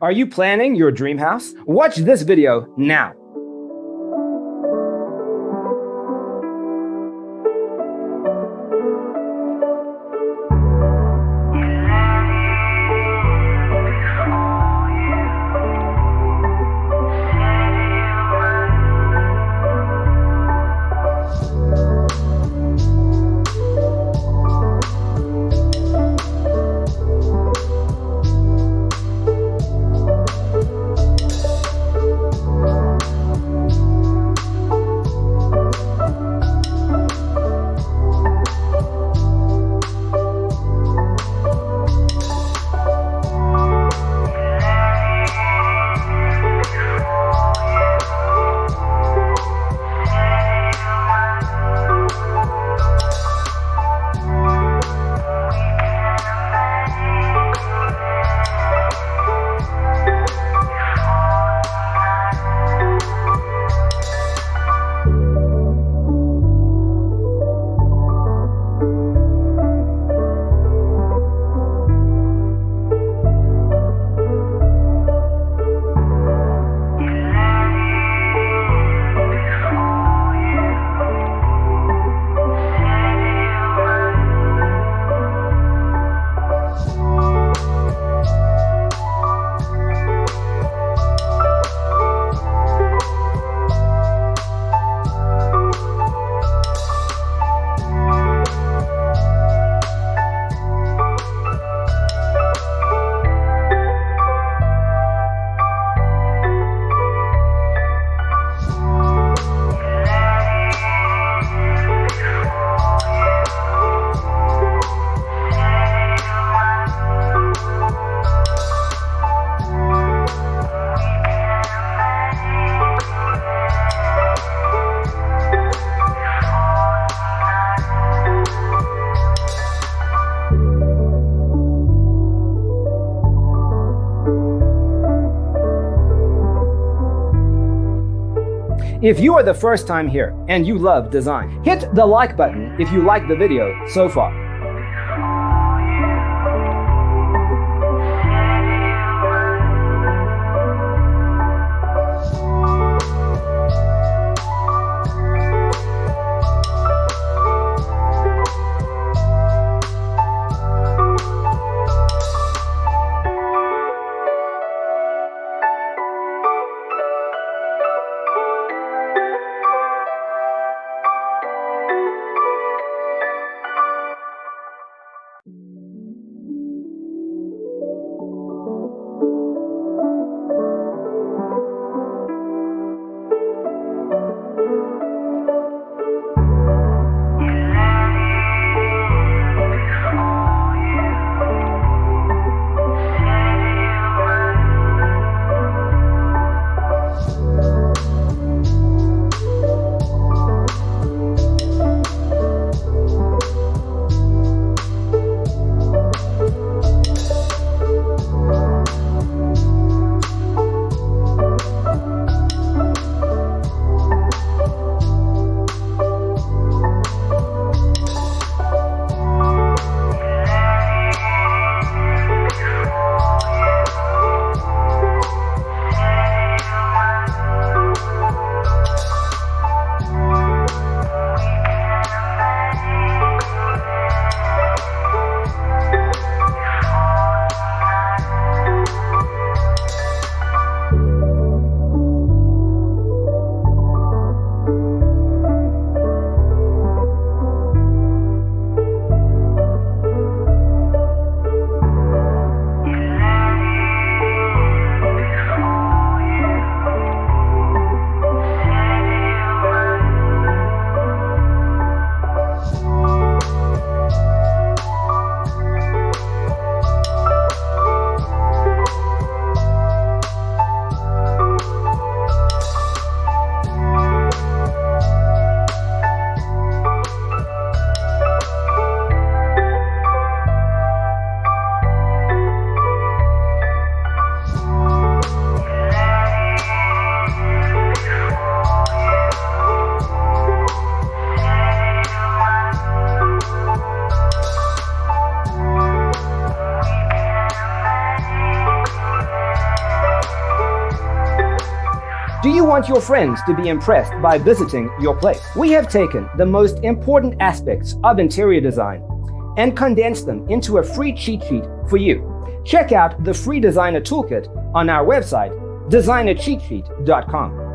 Are you planning your dream house? Watch this video now. If you are the first time here and you love design, hit the like button if you like the video so far. Do you want your friends to be impressed by visiting your place? We have taken the most important aspects of interior design and condensed them into a free cheat sheet for you. Check out the free designer toolkit on our website, designercheatsheet.com.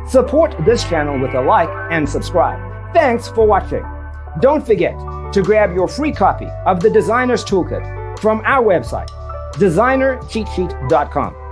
Support this channel with a like and subscribe. Thanks for watching. Don't forget to grab your free copy of the Designer's Toolkit from our website, designercheatsheet.com.